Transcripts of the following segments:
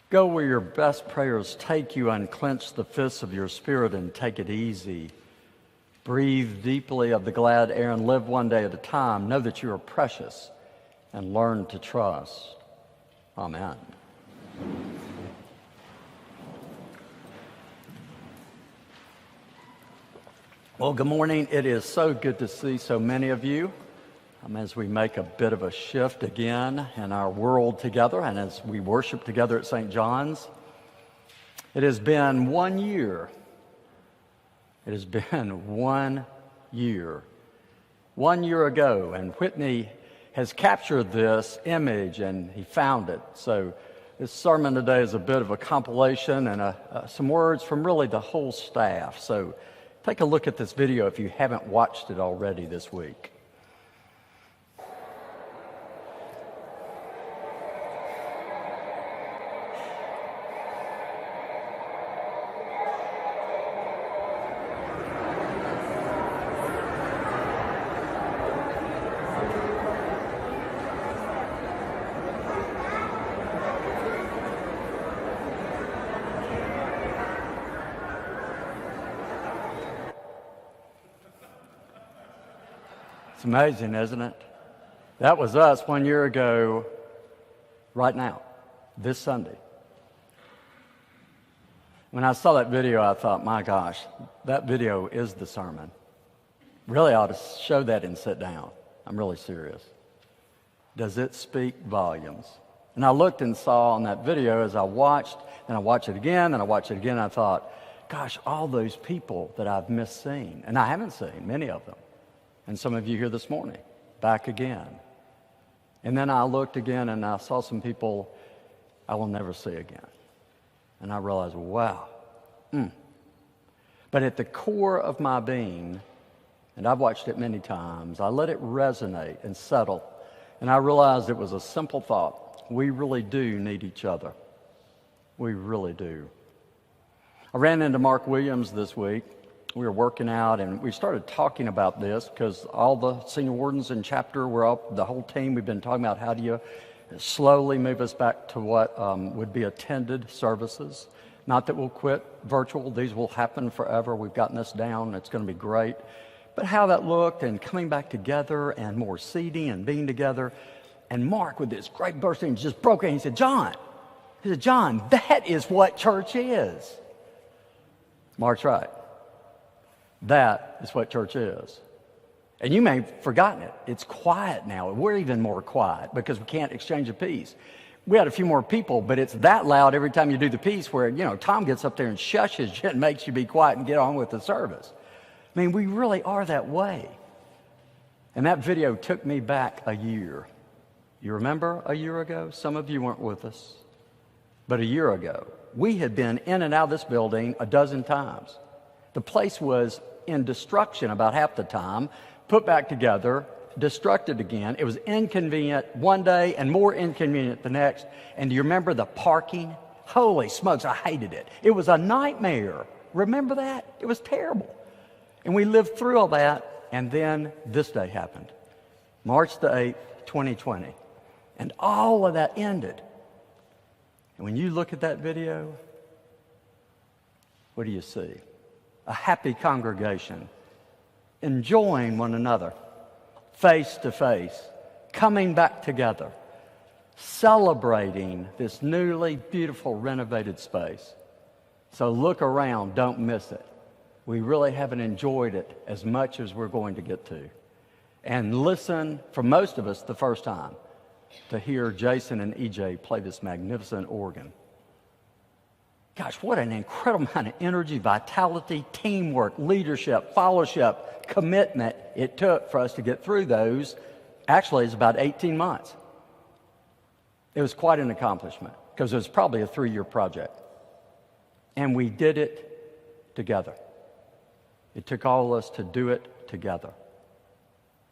Go where your best prayers take you, unclench the fists of your spirit and take it easy. Breathe deeply of the glad air and live one day at a time. Know that you are precious and learn to trust. Amen. Well, good morning. It is so good to see so many of you as we make a bit of a shift again in our world together and as we worship together at St. John's. It has been 1 year. It has been 1 year. 1 year ago, and Whitney has captured this image and he found it. So this sermon today is a bit of a compilation and some words from really the whole staff. So take a look at this video if you haven't watched it already this week. It's amazing, isn't it? That was us 1 year ago, right now, this Sunday. When I saw that video, I thought, my gosh, that video is the sermon. Really ought to show that and sit down. I'm really serious. Does it speak volumes? And I looked and saw on that video as I watched, and I watched it again, and I watched it again, and I thought, gosh, all those people that I've missed seeing, and I haven't seen many of them. And some of you here this morning, back again. And then I looked again and I saw some people I will never see again. And I realized, wow. But at the core of my being, and I've watched it many times, I let it resonate and settle. And I realized it was a simple thought. We really do need each other. We really do. I ran into Mark Williams this week. We were working out, and we started talking about this because all the senior wardens in chapter, the whole team, we've been talking about how do you slowly move us back to what would be attended services. Not that we'll quit virtual. These will happen forever. We've gotten this down. It's going to be great. But how that looked and coming back together and more seating and being together. And Mark, with this great bursting, just broke in. He said, John, that is what church is. Mark's right. That is what church is. And you may have forgotten it. It's quiet now. We're even more quiet because we can't exchange a piece. We had a few more people, but it's that loud every time you do the piece where, Tom gets up there and shushes you and makes you be quiet and get on with the service. I mean, we really are that way. And that video took me back a year. You remember a year ago? Some of you weren't with us. But a year ago, we had been in and out of this building a dozen times. The place was in destruction about half the time, put back together, destructed again. It was inconvenient one day and more inconvenient the next. And do you remember the parking? Holy smokes, I hated it. It was a nightmare. Remember that? It was terrible. And we lived through all that, and then this day happened. March the 8th, 2020. And all of that ended. And when you look at that video, what do you see? A happy congregation, enjoying one another, face to face, coming back together, celebrating this newly beautiful renovated space. So look around, don't miss it. We really haven't enjoyed it as much as we're going to get to. And listen, for most of us, the first time, to hear Jason and EJ play this magnificent organ. Gosh, what an incredible amount of energy, vitality, teamwork, leadership, fellowship, commitment it took for us to get through those. Actually, it's about 18 months. It was quite an accomplishment because it was probably a 3-year project. And we did it together. It took all of us to do it together.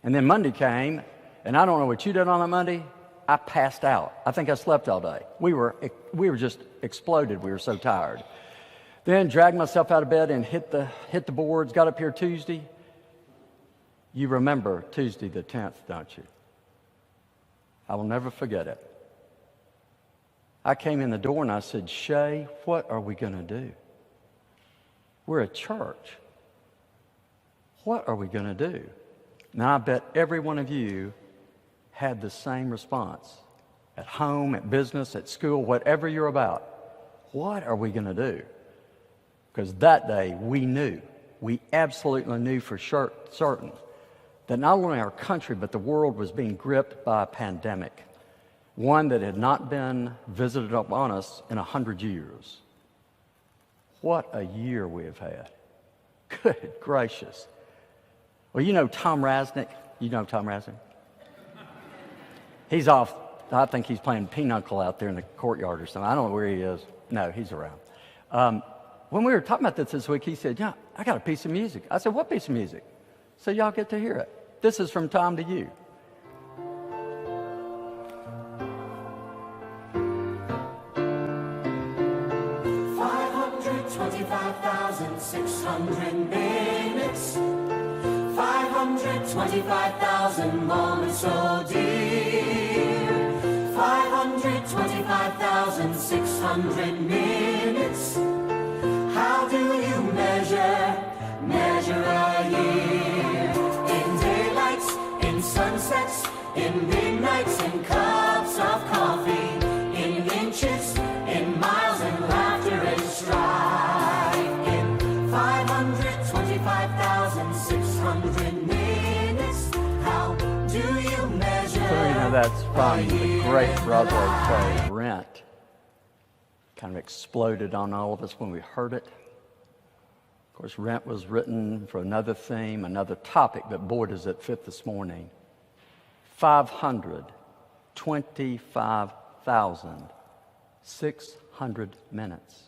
And then Monday came, and I don't know what you did on that Monday. I passed out. I think I slept all day. We were just exploded. We were so tired. Then dragged myself out of bed and hit the boards. Got up here Tuesday. You remember Tuesday the 10th, don't you? I will never forget it. I came in the door and I said, Shay, what are we going to do? We're a church. What are we going to do? And I bet every one of you had the same response. At home, at business, at school, whatever you're about. What are we going to do? Because that day we absolutely knew for certain that not only our country but the world was being gripped by a pandemic, one that had not been visited upon us in 100 years. What a year we have had. Good gracious. Well, you know Tom Rasnick? You know Tom Rasnick? He's off. I think he's playing pinochle out there in the courtyard or something. I don't know where he is. No, he's around. When we were talking about this week, he said, yeah, I got a piece of music. I said, what piece of music? So y'all get to hear it. This is from Tom to you. Minutes, 525,000 moments, so dear. 525,600 minutes. How do you measure a year? In daylights, in sunsets, in midnights, in cups of coffee, in inches, in miles, and laughter and strife. In 525,600 minutes, how do you measure? So you know that's from the great Broadway play Rent. Kind of exploded on all of us when we heard it. Of course, Rent was written for another theme, another topic, but boy, does it fit this morning. 525,600 minutes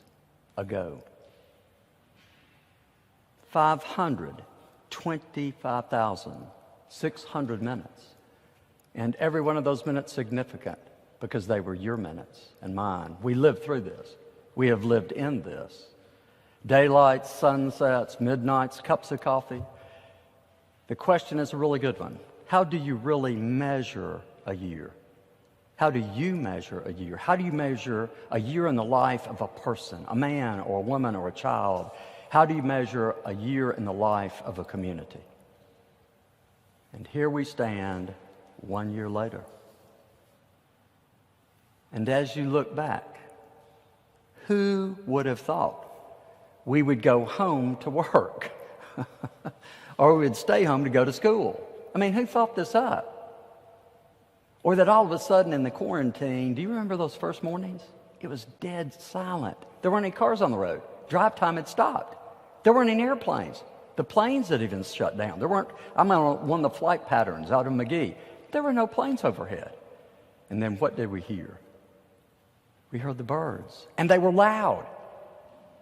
ago. 525,600 minutes. And every one of those minutes significant because they were your minutes and mine. We lived through this. We have lived in this. Daylights, sunsets, midnights, cups of coffee. The question is a really good one. How do you really measure a year? How do you measure a year? How do you measure a year in the life of a person, a man or a woman or a child? How do you measure a year in the life of a community? And here we stand 1 year later. And as you look back, who would have thought we would go home to work or we would stay home to go to school? I mean, who thought this up? Or that all of a sudden in the quarantine, do you remember those first mornings? It was dead silent. There weren't any cars on the road. Drive time had stopped. There weren't any airplanes. The planes had even shut down. I'm on one of the flight patterns out of McGee. There were no planes overhead. And then what did we hear? We heard the birds. And they were loud.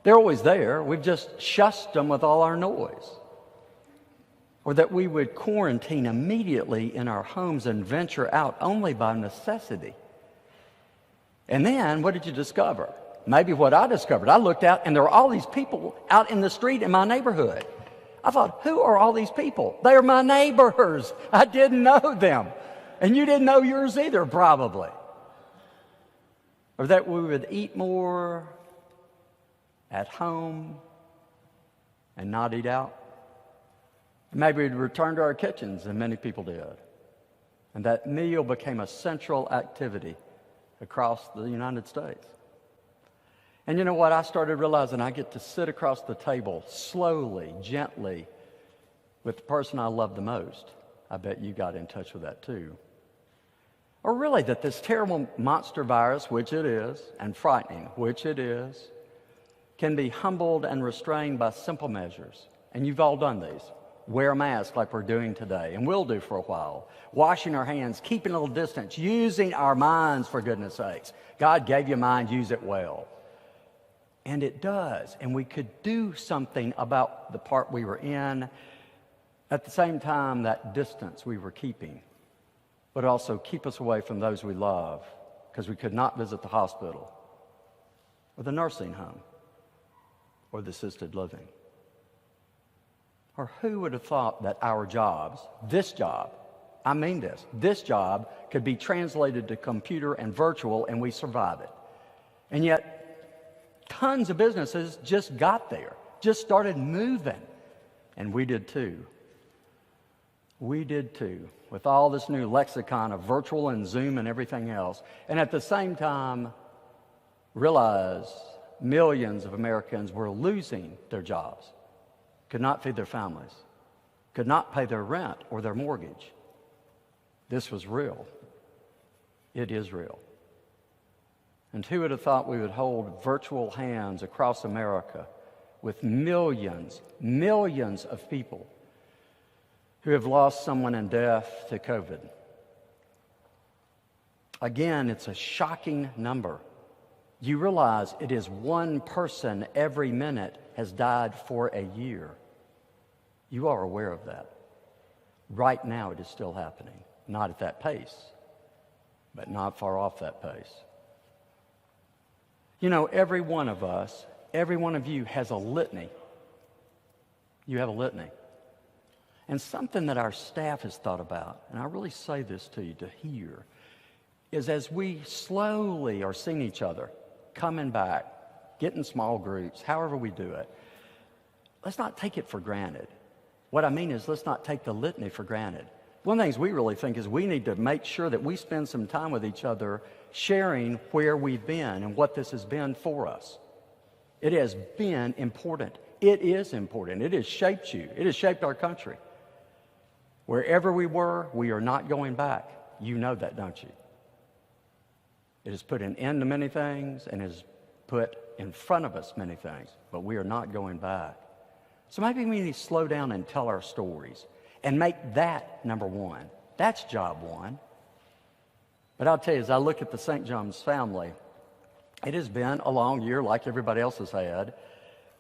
They're always there. We've just shushed them with all our noise. Or that we would quarantine immediately in our homes and venture out only by necessity. And then, what did you discover? Maybe what I discovered. I looked out and there were all these people out in the street in my neighborhood. I thought, who are all these people? They are my neighbors. I didn't know them. And you didn't know yours either, probably. Or that we would eat more at home and not eat out. Maybe we'd return to our kitchens, and many people did. And that meal became a central activity across the United States. And you know what? I started realizing I get to sit across the table slowly, gently, with the person I love the most. I bet you got in touch with that too. Or really that this terrible monster virus, which it is, and frightening, which it is, can be humbled and restrained by simple measures. And you've all done these. Wear a mask like we're doing today, and will do for a while. Washing our hands, keeping a little distance, using our minds, for goodness sakes. God gave you a mind, use it well. And it does. And we could do something about the part we were in. At the same time, that distance we were keeping would also keep us away from those we love, because we could not visit the hospital or the nursing home or the assisted living. Or who would have thought that our jobs, this job, I mean this job could be translated to computer and virtual and we survive it. And yet, tons of businesses just got there, just started moving. And we did too. We did too, with all this new lexicon of virtual and Zoom and everything else. And at the same time, realize millions of Americans were losing their jobs, could not feed their families, could not pay their rent or their mortgage. This was real. It is real. And who would have thought we would hold virtual hands across America with millions of people who have lost someone in death to COVID? Again, it's a shocking number. You realize it is one person every minute has died for a year. You are aware of that. Right now it is still happening. Not at that pace, but not far off that pace. You know, every one of us, every one of you has a litany. You have a litany. And something that our staff has thought about, and I really say this to you to hear, is as we slowly are seeing each other, coming back, getting small groups, however we do it, let's not take it for granted. What I mean is, let's not take the litany for granted. One of the things we really think is we need to make sure that we spend some time with each other sharing where we've been and what this has been for us. It has been important. It is important. It has shaped you. It has shaped our country. Wherever we were, we are not going back. You know that, don't you? It has put an end to many things and has put in front of us many things, but we are not going back. So maybe we need to slow down and tell our stories and make that number one. That's job one. But I'll tell you, as I look at the St. John's family, it has been a long year like everybody else has had,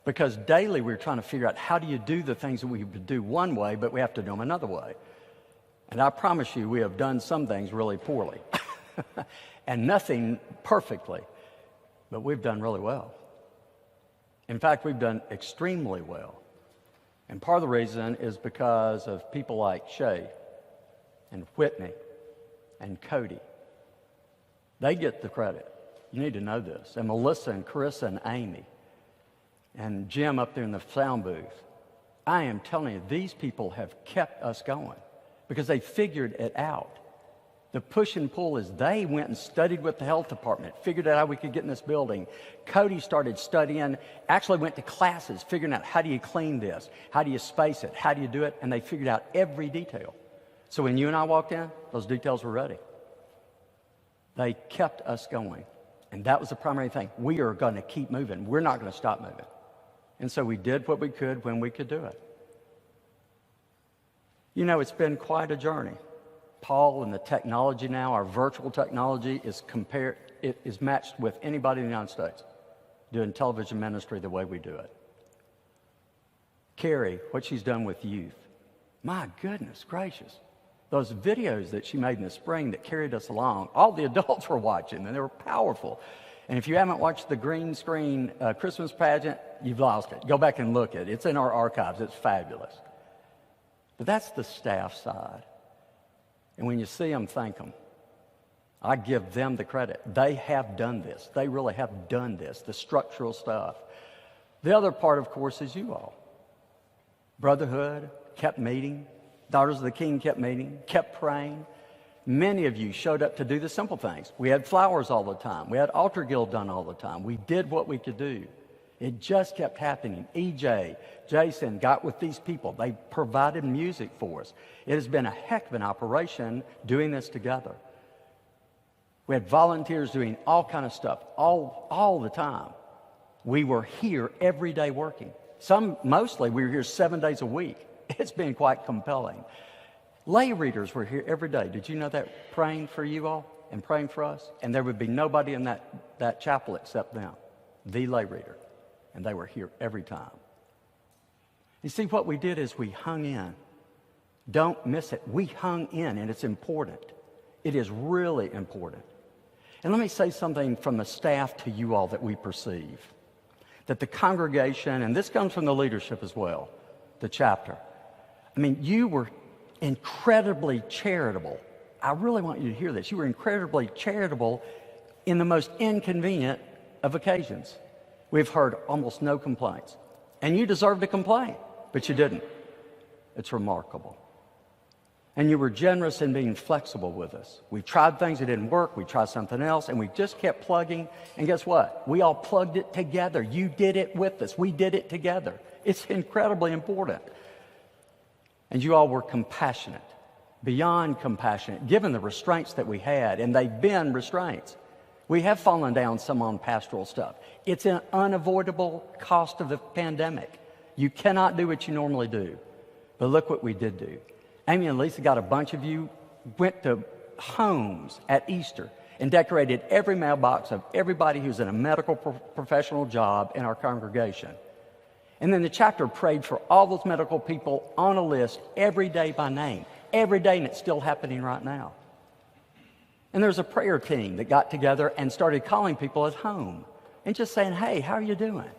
because daily we're trying to figure out how do you do the things that we would do one way, but we have to do them another way. And I promise you, we have done some things really poorly and nothing perfectly, but we've done really well. In fact, we've done extremely well. And part of the reason is because of people like Shay and Whitney and Cody. They get the credit. You need to know this. And Melissa and Carissa and Amy and Jim up there in the sound booth. I am telling you, these people have kept us going because they figured it out. The push and pull is they went and studied with the health department, figured out how we could get in this building. Cody started studying, actually went to classes, figuring out how do you clean this? How do you space it? How do you do it? And they figured out every detail. So when you and I walked in, those details were ready. They kept us going. And that was the primary thing. We are going to keep moving. We're not going to stop moving. And so we did what we could when we could do it. You know, it's been quite a journey. Paul and the technology now, our virtual technology, is matched with anybody in the United States doing television ministry the way we do it. Carrie, what she's done with youth. My goodness gracious. Those videos that she made in the spring that carried us along, all the adults were watching, and they were powerful. And if you haven't watched the green screen Christmas pageant, you've lost it. Go back and look at it. It's in our archives. It's fabulous. But that's the staff side. And when you see them, thank them. I give them the credit. They have done this. They really have done this, the structural stuff. The other part, of course, is you all. Brotherhood kept meeting. Daughters of the King kept meeting, kept praying. Many of you showed up to do the simple things. We had flowers all the time. We had altar guild done all the time. We did what we could do. It just kept happening. EJ, Jason got with these people. They provided music for us. It has been a heck of an operation doing this together. We had volunteers doing all kind of stuff all the time. We were here every day working. Mostly we were here 7 days a week. It's been quite compelling. Lay readers were here every day. Did you know that? Praying for you all and praying for us. And there would be nobody in that chapel except them, the lay reader. And they were here every time. You see, what we did is we hung in. Don't miss it. We hung in, and it's important. It is really important. And let me say something from the staff to you all that we perceive. That the congregation, and this comes from the leadership as well, the chapter. I mean, you were incredibly charitable. I really want you to hear this. You were incredibly charitable in the most inconvenient of occasions, we've heard almost no complaints. And you deserve to complain, but you didn't. It's remarkable. And you were generous in being flexible with us. We tried things that didn't work. We tried something else, and we just kept plugging. And guess what? We all plugged it together. You did it with us. We did it together. It's incredibly important. And you all were compassionate, beyond compassionate, given the restraints that we had, and they've been restraints. We have fallen down some on pastoral stuff. It's an unavoidable cost of the pandemic. You cannot do what you normally do. But look what we did do. Amy and Lisa got a bunch of you, went to homes at Easter and decorated every mailbox of everybody who's in a medical professional job in our congregation. And then the chapter prayed for all those medical people on a list every day by name. Every day, and it's still happening right now. And there's a prayer team that got together and started calling people at home and just saying, hey, how are you doing?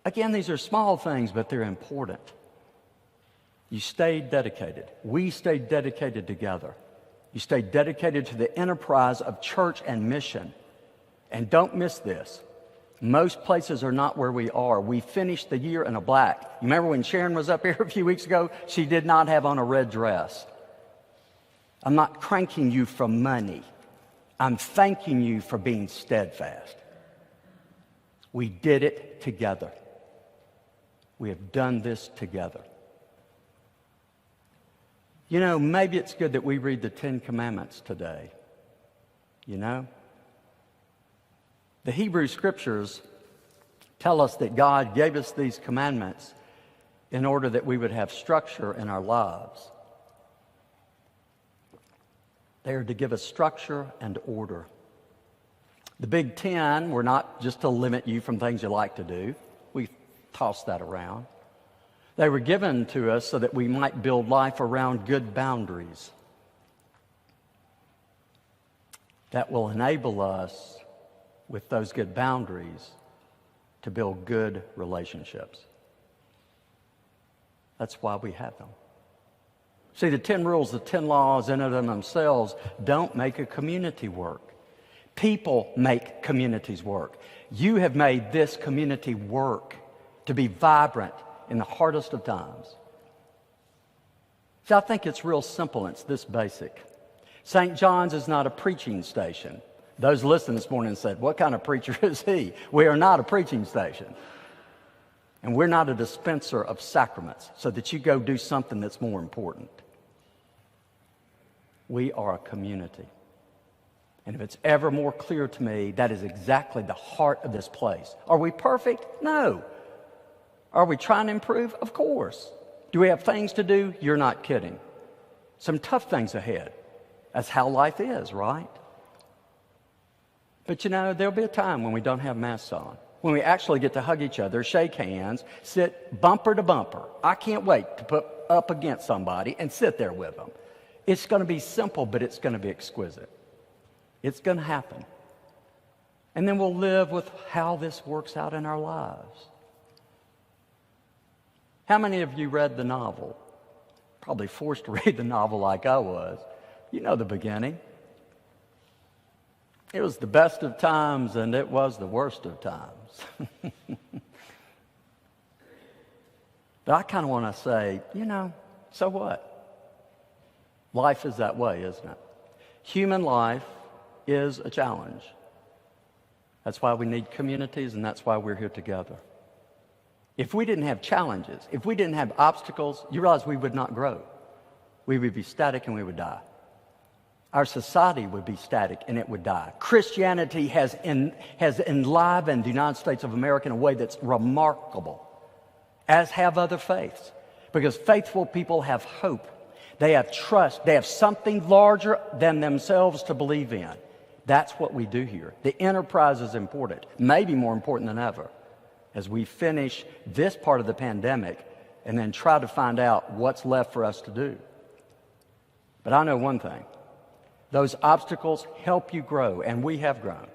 Again, these are small things, but they're important. You stayed dedicated. We stayed dedicated together. You stayed dedicated to the enterprise of church and mission. And don't miss this. Most places are not where we are. We finished the year in a black. You remember when Sharon was up here a few weeks ago? She did not have on a red dress. I'm not cranking you for money. I'm thanking you for being steadfast. We did it together. We have done this together. You know, maybe it's good that we read the 10 Commandments today. You know? The Hebrew Scriptures tell us that God gave us these commandments in order that we would have structure in our lives. They are to give us structure and order. The Big 10 were not just to limit you from things you like to do. We tossed that around. They were given to us so that we might build life around good boundaries that will enable us, with those good boundaries, to build good relationships. That's why we have them. See, the 10 rules, the 10 laws in and of themselves don't make a community work. People make communities work. You have made this community work to be vibrant in the hardest of times. So I think it's real simple. It's this basic. St. John's is not a preaching station. Those listening this morning said, what kind of preacher is he? We are not a preaching station. And we're not a dispenser of sacraments so that you go do something that's more important. We are a community. And if it's ever more clear to me, that is exactly the heart of this place. Are we perfect? No. Are we trying to improve? Of course. Do we have things to do? You're not kidding. Some tough things ahead. That's how life is, right? But you know, there'll be a time when we don't have masks on, when we actually get to hug each other, shake hands, sit bumper to bumper. I can't wait to put up against somebody and sit there with them. It's going to be simple, but it's going to be exquisite. It's going to happen. And then we'll live with how this works out in our lives. How many of you read the novel? Probably forced to read the novel like I was. You know the beginning. It was the best of times and it was the worst of times. But I kind of want to say, you know, so what? Life is that way, isn't it? Human life is a challenge. That's why we need communities, and that's why we're here together. If we didn't have challenges, if we didn't have obstacles, you realize we would not grow. We would be static and we would die. Our society would be static and it would die. Christianity has enlivened the United States of America in a way that's remarkable, as have other faiths. Because faithful people have hope. They have trust. They have something larger than themselves to believe in. That's what we do here. The enterprise is important, maybe more important than ever, as we finish this part of the pandemic and then try to find out what's left for us to do. But I know one thing. Those obstacles help you grow, and we have grown.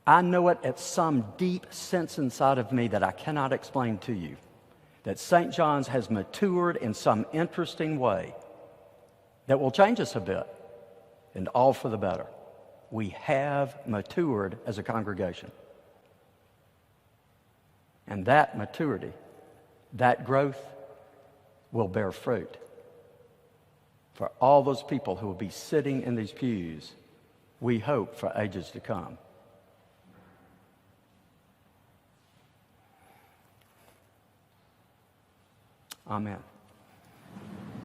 I know it at some deep sense inside of me that I cannot explain to you, that St. John's has matured in some interesting way that will change us a bit, and all for the better. We have matured as a congregation. And that maturity, that growth will bear fruit for all those people who will be sitting in these pews, we hope, for ages to come. Amen.